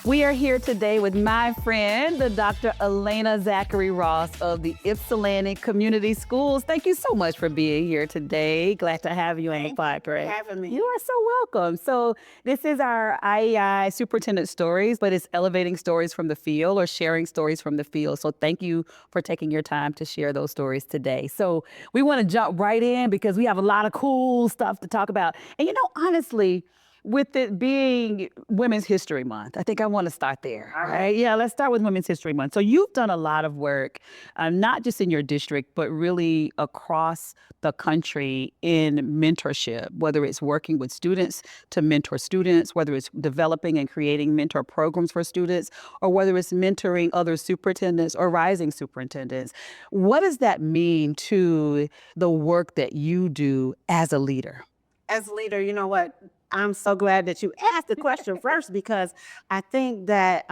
We are here today with my friend, the Dr. Alena Zachery-Ross of the Ypsilanti Community Schools. Thank you so much for being here today. Glad to have you on the podcast. Thank you for having me. You are so welcome. So this is our IEI Superintendent Stories, but it's elevating stories from the field or sharing stories from the field. So thank you for taking your time to share those stories today. So we want to jump right in because we have a lot of cool stuff to talk about. And honestly, with it being Women's History Month, I think I want to start there. All right. Yeah, let's start with Women's History Month. So you've done a lot of work, not just in your district, but really across the country in mentorship, whether it's working with students to mentor students, whether it's developing and creating mentor programs for students, or whether it's mentoring other superintendents or rising superintendents. What does that mean to the work that you do as a leader? As a leader, you know what? I'm so glad that you asked the question first, because I think that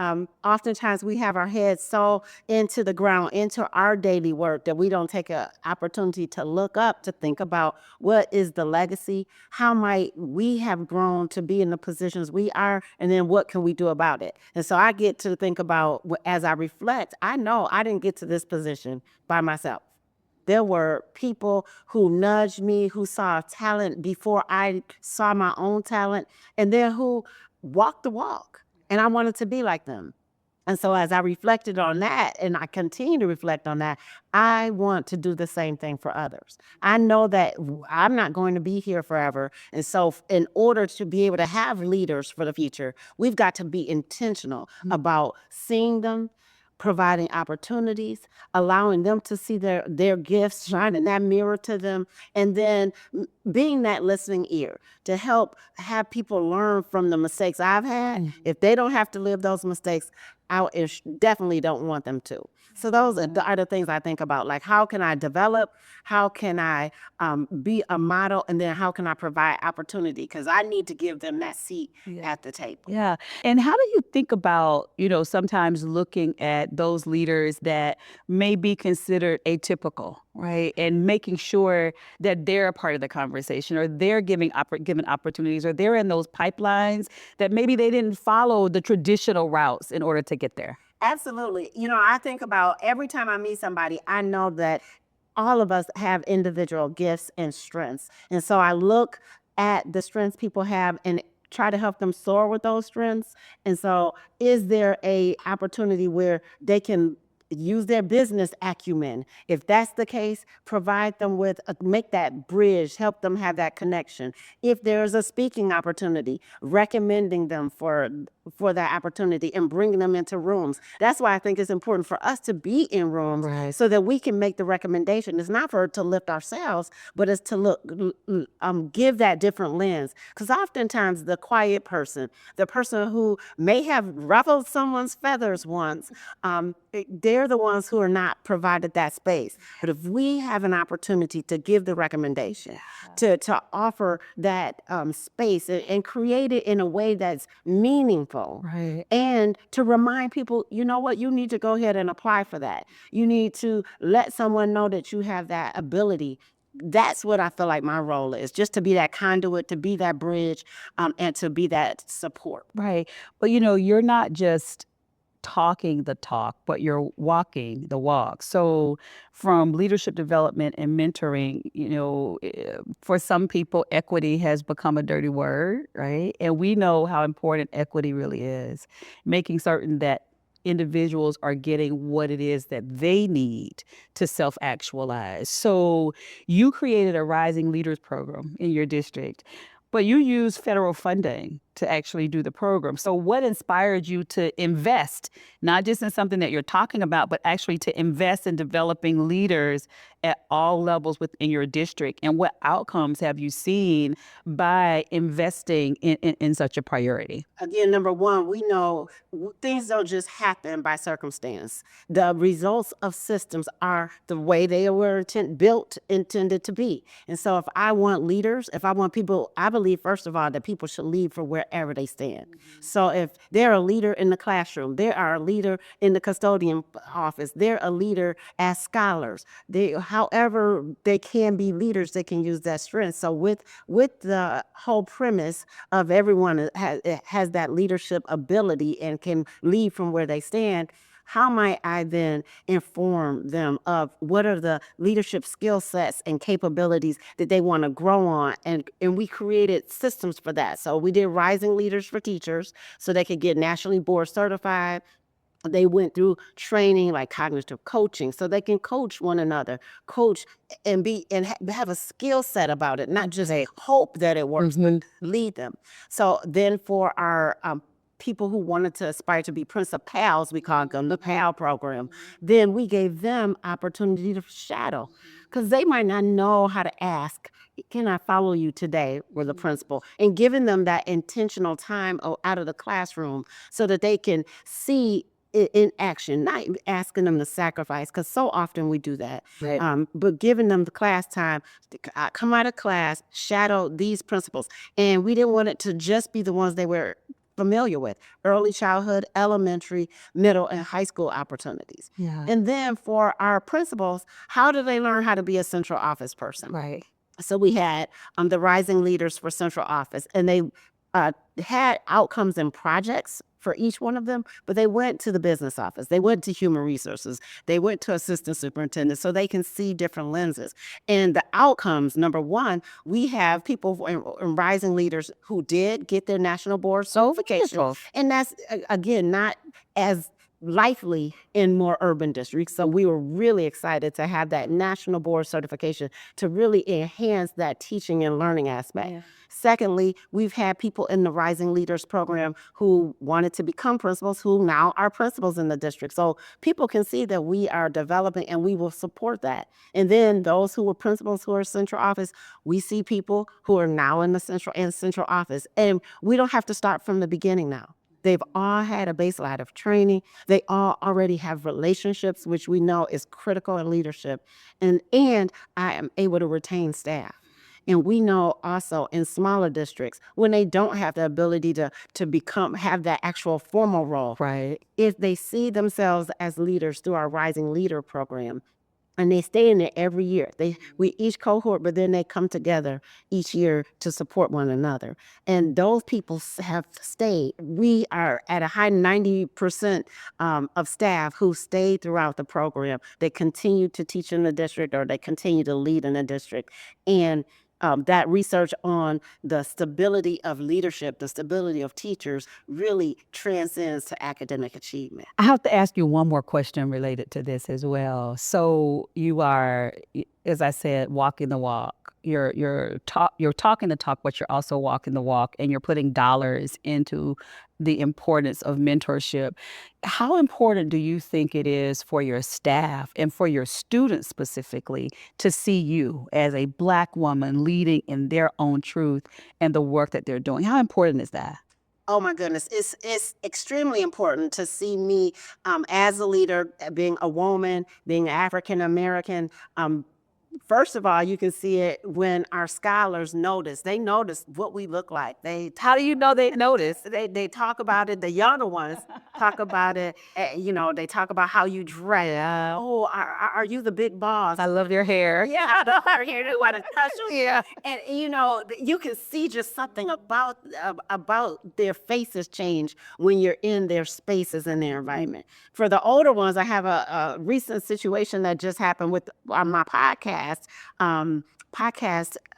oftentimes we have our heads so into the ground, into our daily work, that we don't take an opportunity to look up, to think about what is the legacy, how might we have grown to be in the positions we are, and then what can we do about it. And so I get to think about, as I reflect, I know I didn't get to this position by myself. There were people who nudged me, who saw talent before I saw my own talent, and then who walked the walk. And I wanted to be like them. And so as I reflected on that, and I continue to reflect on that, I want to do the same thing for others. I know that I'm not going to be here forever. And so in order to be able to have leaders for the future, we've got to be intentional about seeing them, providing opportunities, allowing them to see their gifts, shining that mirror to them, and then being that listening ear to help have people learn from the mistakes I've had. If they don't have to live those mistakes, definitely don't want them to. So those are the things I think about, like how can I develop, how can I be a model, and then how can I provide opportunity, because I need to give them that seat at the table. Yeah. And how do you think about, sometimes looking at those leaders that may be considered atypical, right? And making sure that they're a part of the conversation, or they're given opportunities, or they're in those pipelines that maybe they didn't follow the traditional routes in order to get there. Absolutely. I think about every time I meet somebody, I know that all of us have individual gifts and strengths. And so I look at the strengths people have and try to help them soar with those strengths. And so is there a opportunity where they can use their business acumen? If that's the case, provide them with make that bridge, help them have that connection. If there's a speaking opportunity, recommending them for that opportunity and bringing them into rooms. That's why I think it's important for us to be in rooms, so that we can make the recommendation. It's not for to lift ourselves, but it's to give that different lens. Because oftentimes the quiet person, the person who may have ruffled someone's feathers once, they're the ones who are not provided that space. But if we have an opportunity to give the recommendation, to offer that space, and create it in a way that's meaningful, Right. and to remind people, you know what, you need to go ahead and apply for that. You need to let someone know that you have that ability. That's what I feel like my role is, just to be that conduit, to be that bridge, and to be that support. Right. But you're not just talking the talk, but you're walking the walk. So from leadership development and mentoring, for some people, equity has become a dirty word, right? And we know how important equity really is, making certain that individuals are getting what it is that they need to self-actualize. So you created a Rising Leaders program in your district, but you use federal funding to actually do the program. So what inspired you to invest, not just in something that you're talking about, but actually to invest in developing leaders at all levels within your district? And what outcomes have you seen by investing in such a priority? Again, number one, we know things don't just happen by circumstance. The results of systems are the way they were intended to be. And so if I want leaders, if I want people, I believe, first of all, that people should lead for where wherever they stand. So if they're a leader in the classroom, they are a leader in the custodian office, they're a leader as scholars. However they can be leaders, they can use that strength. So with the whole premise of everyone has that leadership ability and can lead from where they stand, how might I then inform them of what are the leadership skill sets and capabilities that they want to grow on? And we created systems for that. So we did Rising Leaders for Teachers so they could get nationally board certified. They went through training like cognitive coaching so they can coach one another, coach and have a skill set about it, not just a hope that it works, but lead them. So then for our people who wanted to aspire to be principals, we called them the PAL program, then we gave them opportunity to shadow because they might not know how to ask, can I follow you today with the principal? And giving them that intentional time out of the classroom so that they can see in action, not asking them to sacrifice, because so often we do that. Right. But giving them the class time, come out of class, shadow these principles. And we didn't want it to just be the ones they were familiar with: early childhood, elementary, middle, and high school opportunities. Yeah. And then for our principals, how do they learn how to be a central office person? Right. So we had the Rising Leaders for Central Office, and they had outcomes and projects for each one of them, but they went to the business office, they went to human resources, they went to assistant superintendent so they can see different lenses. And the outcomes, number one, we have people in Rising Leaders who did get their national board certification. Wonderful. And that's, again, not as likely in more urban districts. So we were really excited to have that national board certification to really enhance that teaching and learning aspect. Yeah. Secondly, we've had people in the Rising Leaders program who wanted to become principals who now are principals in the district. So people can see that we are developing and we will support that. And then those who were principals who are central office, we see people who are now in the central office. And we don't have to start from the beginning now. They've all had a baseline of training. They all already have relationships, which we know is critical in leadership. And I am able to retain staff. And we know also in smaller districts, when they don't have the ability to have that actual formal role, Right. if they see themselves as leaders through our Rising Leader program, and they stay in there every year. We each cohort, but then they come together each year to support one another. And those people have stayed. We are at a high 90% of staff who stayed throughout the program. They continue to teach in the district or they continue to lead in the district. And that research on the stability of leadership, the stability of teachers really transcends to academic achievement. I have to ask you one more question related to this as well. So you are, as I said, walking the walk. You're talking the talk, but you're also walking the walk, and you're putting dollars into the importance of mentorship. How important do you think it is for your staff and for your students specifically to see you as a Black woman leading in their own truth and the work that they're doing? How important is that? Oh my goodness, it's extremely important to see me as a leader, being a woman, being African American. First of all, you can see it when our scholars notice. They notice what we look like. How do you know they notice? They talk about it. The younger ones talk about it. They talk about how you dress. Oh, are you the big boss? I love your hair. Yeah, I know her here to want to touch you. Yeah. And you can see just something about their faces change when you're in their spaces and their environment. For the older ones, I have a recent situation that just happened with my podcast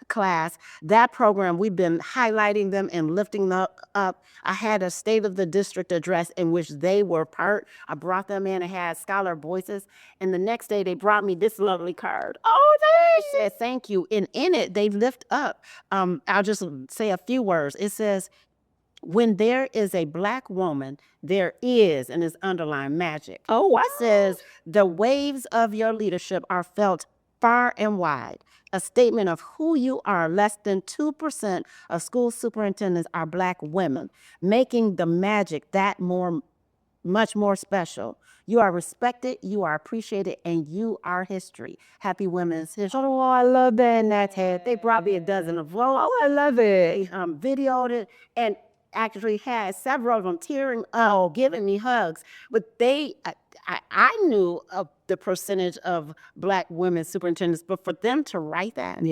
class. That program, we've been highlighting them and lifting them up. I had a state of the district address in which they were part. I brought them in and had scholar voices. And the next day they brought me this lovely card. Oh, they said thank you. And in it, they lift up. I'll just say a few words. It says, when there is a Black woman, there is, and it's underlined, magic. Oh, wow. It says, the waves of your leadership are felt far and wide. A statement of who you are. Less than 2% of school superintendents are Black women, making the magic that much more special. You are respected, you are appreciated, and you are history. Happy Women's History. Oh, I love that. And they brought me a dozen of those. Oh, I love it. Videoed it, and actually had several of them tearing up, giving me hugs. But I knew of the percentage of Black women superintendents, but for them to write that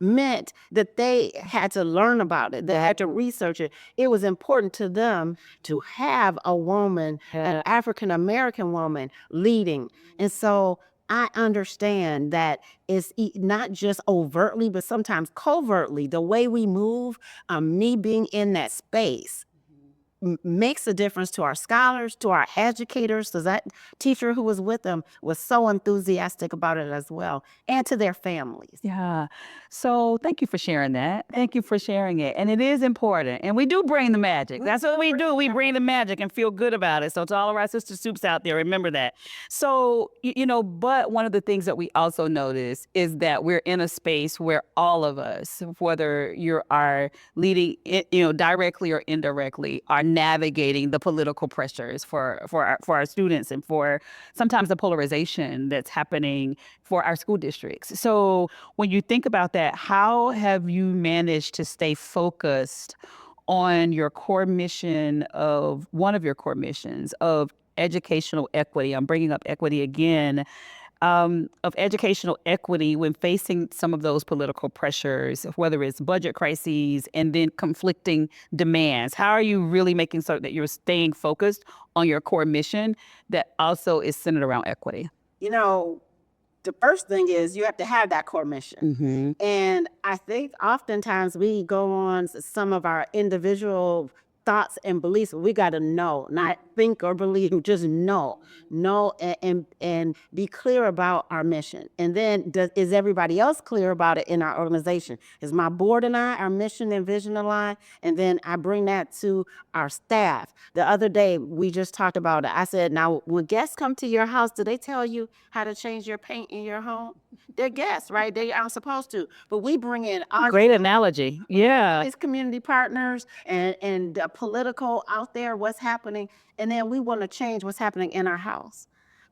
meant that they had to learn about it. They had to research it. It was important to them to have a woman, an African American woman, leading. And so I understand that it's not just overtly, but sometimes covertly, the way we move, me being in that space makes a difference to our scholars, to our educators, because that teacher who was with them was so enthusiastic about it as well, and to their families. Yeah. So thank you for sharing that. Thank you for sharing it. And it is important. And we do bring the magic. That's what we do. We bring the magic and feel good about it. So to all of our sister soups out there, remember that. So, but one of the things that we also notice is that we're in a space where all of us, whether you are leading, directly or indirectly, are navigating the political pressures for our students and for sometimes the polarization that's happening for our school districts. So when you think about that, how have you managed to stay focused on your core mission of one of your core missions of educational equity? I'm bringing up equity again, of educational equity when facing some of those political pressures, whether it's budget crises and then conflicting demands. How are you really making certain that you're staying focused on your core mission that also is centered around equity? You know, the first thing is you have to have that core mission. And I think oftentimes we go on some of our individual thoughts and beliefs. We got to know, not think or believe, just know, and be clear about our mission. And then is everybody else clear about it in our organization? Is my board and I, our mission and vision aligned? And then I bring that to our staff. The other day, we just talked about it. I said, now, when guests come to your house, do they tell you how to change your paint in your home? They're guests, right? They aren't supposed to. But we bring in our Great analogy. Yeah. his community partners and political out there, what's happening. And then we want to change what's happening in our house.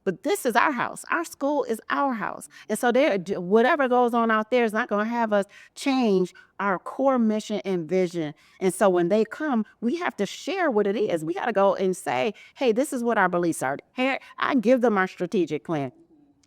But this is our house. Our school is our house. And so whatever goes on out there is not going to have us change our core mission and vision. And so when they come, we have to share what it is. We got to go and say, hey, this is what our beliefs are. Hey, I give them our strategic plan.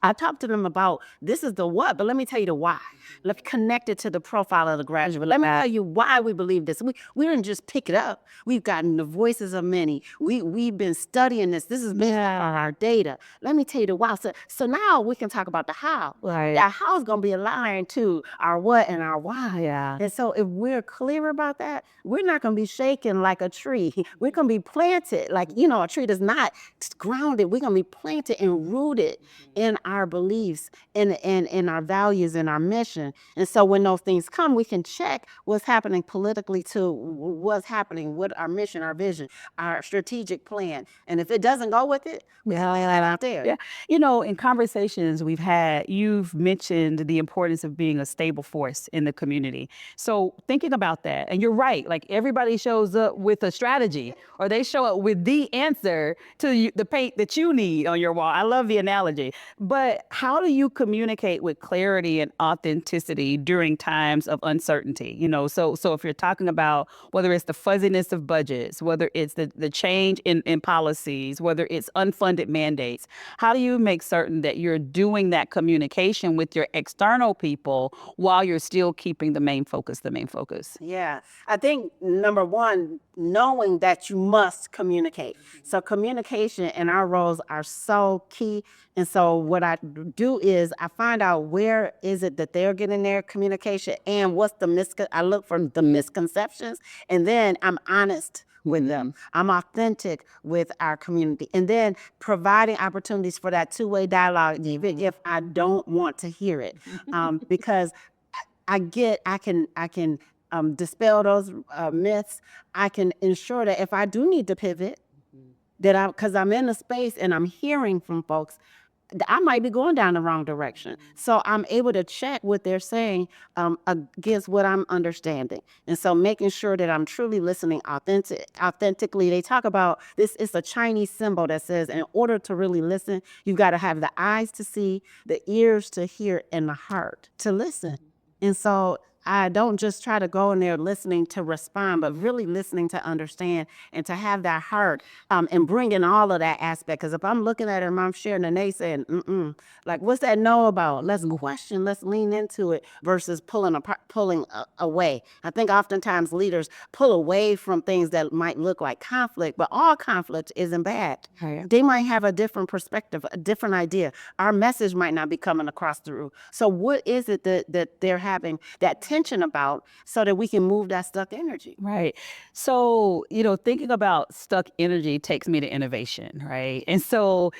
I talk to them about this is the what, but let me tell you the why. Let's connect it to the profile of the graduate. Let me tell you why we believe this. We didn't just pick it up. We've gotten the voices of many. We've been studying this. This has been our data. Let me tell you the why. So now we can talk about the how. Right. Our how is going to be aligned to our what and our why. Yeah. And so if we're clear about that, we're not going to be shaken like a tree. We're going to be planted like, a tree that's not grounded. We're going to be planted and rooted in our beliefs and in our values and our mission. And so when those things come, we can check what's happening politically to what's happening with our mission, our vision, our strategic plan. And if it doesn't go with it, we highlight out there. Yeah. In conversations we've had, you've mentioned the importance of being a stable force in the community. So thinking about that, and you're right, like everybody shows up with a strategy or they show up with the answer to the paint that you need on your wall. I love the analogy. But how do you communicate with clarity and authenticity during times of uncertainty? So if you're talking about whether it's the fuzziness of budgets, whether it's the change in policies, whether it's unfunded mandates, how do you make certain that you're doing that communication with your external people while you're still keeping the main focus the main focus? Yeah, I think number one, knowing that you must communicate. So communication and our roles are so key. And so what I do is I find out where is it that they're getting their communication and what's I look for the misconceptions, and then I'm honest with them. I'm authentic with our community, and then providing opportunities for that two-way dialogue, even if I don't want to hear it, because I can dispel those myths. I can ensure that if I do need to pivot, that because I'm in a space and I'm hearing from folks, I might be going down the wrong direction. So I'm able to check what they're saying against what I'm understanding. And so making sure that I'm truly listening authentically. They talk about this is a Chinese symbol that says in order to really listen, you've got to have the eyes to see, the ears to hear, and the heart to listen. And so I don't just try to go in there listening to respond, but really listening to understand and to have that heart, and bring in all of that aspect. Because if I'm looking at it and I'm sharing and they saying, like, what's that no about? Let's question, let's lean into it versus pulling away. I think oftentimes leaders pull away from things that might look like conflict, but all conflict isn't bad. Right. They might have a different perspective, a different idea. Our message might not be coming across through. So what is it that they're having that tension about so that we can move that stuck energy? Right. So, thinking about stuck energy takes me to innovation, right? And so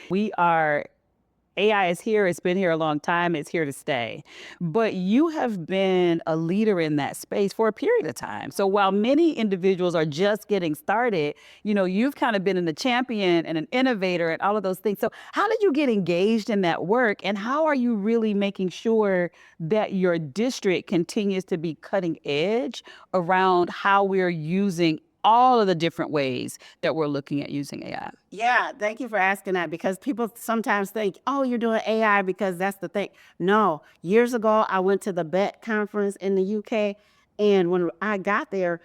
AI is here. It's been here a long time. It's here to stay. But you have been a leader in that space for a period of time. So while many individuals are just getting started, you've kind of been the champion and an innovator and all of those things. So how did you get engaged in that work? And how are you really making sure that your district continues to be cutting edge around how we're using all of the different ways that we're looking at using AI? Yeah, thank you for asking that because people sometimes think, oh, you're doing AI because that's the thing. No, years ago, I went to the BET conference in the UK. And when I got there,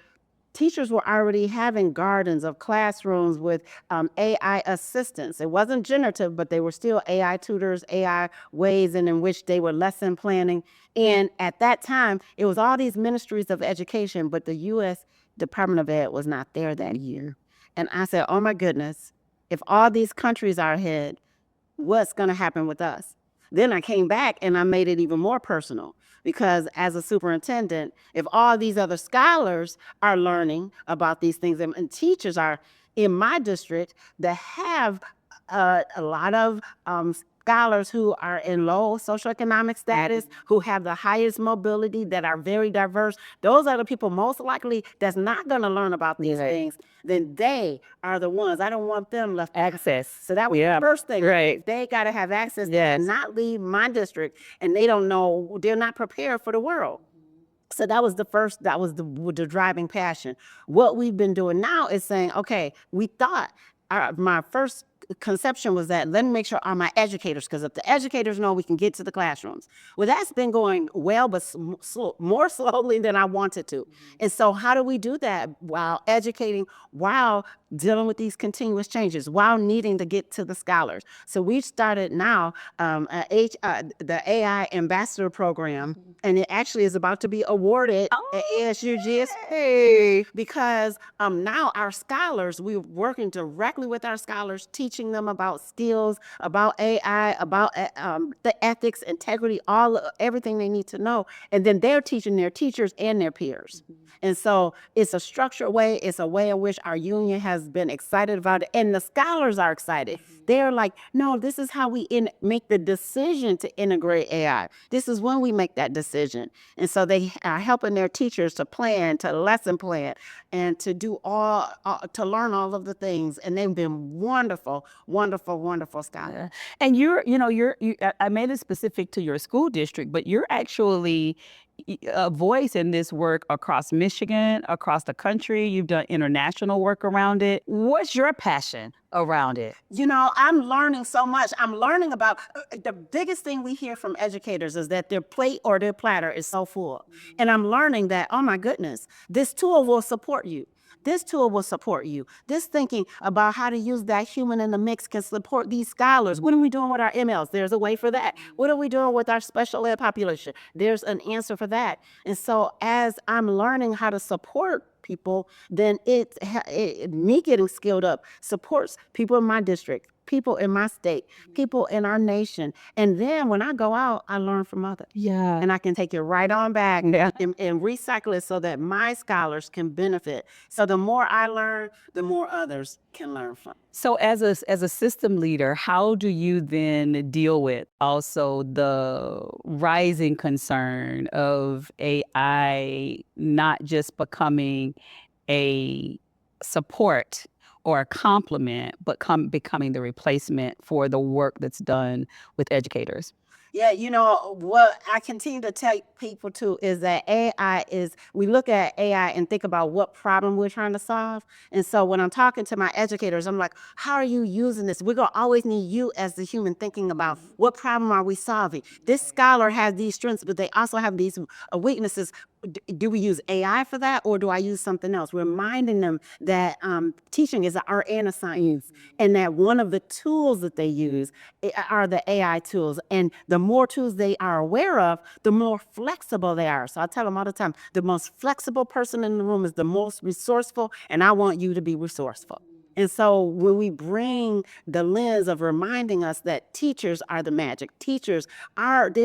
teachers were already having gardens of classrooms with AI assistants. It wasn't generative, but they were still AI tutors, AI ways in which they were lesson planning. And at that time, it was all these ministries of education, but the U.S. Department of Ed was not there that year. And I said, oh my goodness, if all these countries are ahead, what's going to happen with us? Then I came back and I made it even more personal because as a superintendent, if all these other scholars are learning about these things and teachers are in my district that have a lot of scholars who are in low socioeconomic status, who have the highest mobility, that are very diverse, those are the people most likely that's not going to learn about these things. Then they are the ones. I don't want them left Access. so that was the first thing. Right. They got to have access Yes. to not leave my district, and they don't know, they're not prepared for the world. So that was the driving passion. What we've been doing now is saying, okay, we thought my first conception was that let me make sure are my educators, because if the educators know, we can get to the classrooms. Well, that's been going well, but more slowly than I wanted to. And so how do we do that while educating, while dealing with these continuous changes, while needing to get to the scholars? So we've started now the AI Ambassador Program, and it actually is about to be awarded at ASU because now our scholars, we're working directly with our scholars, teaching them about skills, about AI, about the ethics, integrity, everything they need to know. And then they're teaching their teachers and their peers. And so it's a structured way. It's a way in which our union has been excited about it. And the scholars are excited. They're like, no, this is how we make the decision to integrate AI. This is when we make that decision. And so they are helping their teachers to plan, to lesson plan, and to do to learn all of the things. And they've been wonderful, wonderful, wonderful scholars. And I made it specific to your school district, but you're actually a voice in this work across Michigan, across the country. You've done international work around it. What's your passion around it? I'm learning so much. I'm learning about the biggest thing we hear from educators is that their plate or their platter is so full. And I'm learning that, oh my goodness, this tool will support you. This tool will support you. This thinking about how to use that human in the mix can support these scholars. What are we doing with our MLs? There's a way for that. What are we doing with our special ed population? There's an answer for that. And so as I'm learning how to support people, then me getting skilled up supports people in my district, people in my state, people in our nation. And then when I go out, I learn from others. Yeah. And I can take it right on back Yeah. and recycle it so that my scholars can benefit. So the more I learn, the more others can learn from. So as a system leader, how do you then deal with also the rising concern of AI not just becoming a support or a complement, but becoming the replacement for the work that's done with educators? Yeah, what I continue to tell people too is that we look at AI and think about what problem we're trying to solve. And so when I'm talking to my educators, I'm like, how are you using this? We're going to always need you as the human thinking about what problem are we solving? This scholar has these strengths, but they also have these weaknesses. do we use AI for that, or do I use something else? Reminding them that teaching is an art and a science, and that one of the tools that they use are the AI tools. And the more tools they are aware of, the more flexible they are. So I tell them all the time, the most flexible person in the room is the most resourceful, and I want you to be resourceful. And so when we bring the lens of reminding us that teachers are the magic, they're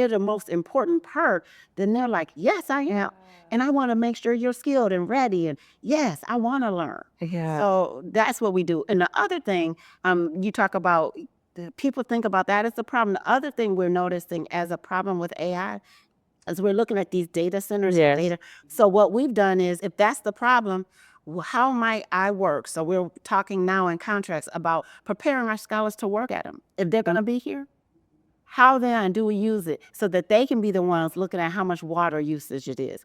the most important part, then they're like, yes, I am. And I want to make sure you're skilled and ready. And yes, I want to learn. Yeah. So that's what we do. And the other thing, you talk about, people think about that as the problem. The other thing we're noticing as a problem with AI is we're looking at these data centers. Yes. Data. So what we've done is, if that's the problem, how might I work? So we're talking now in contracts about preparing our scholars to work at them. If they're going to be here, how then do we use it so that they can be the ones looking at how much water usage it is?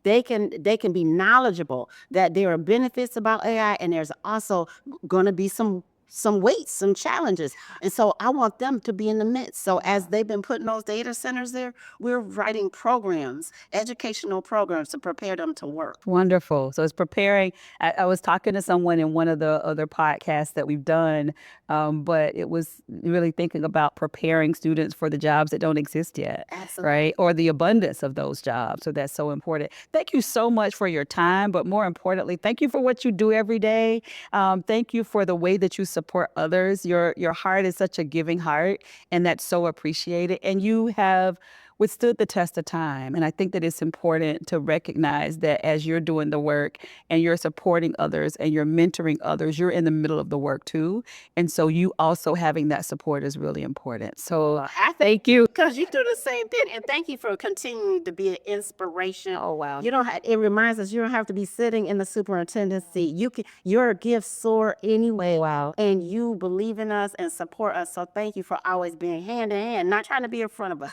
They can be knowledgeable that there are benefits about AI, and there's also going to be some weights, some challenges. And so I want them to be in the midst. So as they've been putting those data centers there, we're writing programs, educational programs to prepare them to work. Wonderful. So it's preparing. I was talking to someone in one of the other podcasts that we've done, but it was really thinking about preparing students for the jobs that don't exist yet, Absolutely. right? Or the abundance of those jobs. So that's so important. Thank you so much for your time, but more importantly, thank you for what you do every day. Thank you for the way that you support others. Your heart is such a giving heart, and that's so appreciated. And you have withstood the test of time. And I think that it's important to recognize that as you're doing the work and you're supporting others and you're mentoring others, you're in the middle of the work too. And so you also having that support is really important. So I thank you. Because you do the same thing, and thank you for continuing to be an inspiration. Oh, wow. You don't have, it reminds us you don't have to be sitting in the superintendent's seat. Your gifts soar anyway. Wow. And you believe in us and support us. So thank you for always being hand in hand, not trying to be in front of us,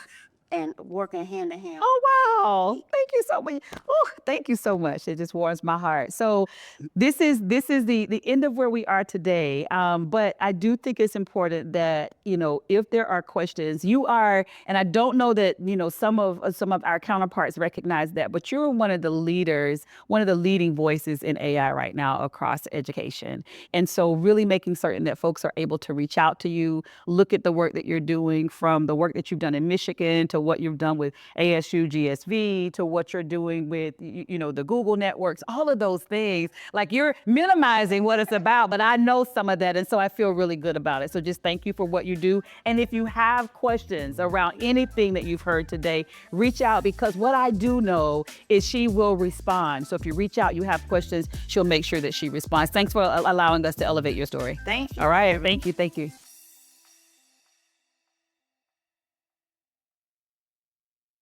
and working hand in hand. Oh, wow. Thank you so much. Oh, thank you so much. It just warms my heart. So this is the end of where we are today. But I do think it's important that, if there are questions, and I don't know that, some of our counterparts recognize that, but you're one of the leaders, one of the leading voices in AI right now across education. And so really making certain that folks are able to reach out to you, look at the work that you're doing, from the work that you've done in Michigan to what you've done with ASU GSV to what you're doing with, the Google networks, all of those things. Like, you're minimizing what it's about, but I know some of that. And so I feel really good about it. So just thank you for what you do. And if you have questions around anything that you've heard today, reach out, because what I do know is she will respond. So if you reach out, you have questions, she'll make sure that she responds. Thanks for allowing us to elevate your story. Thank you. All right. Thank you. Thank you.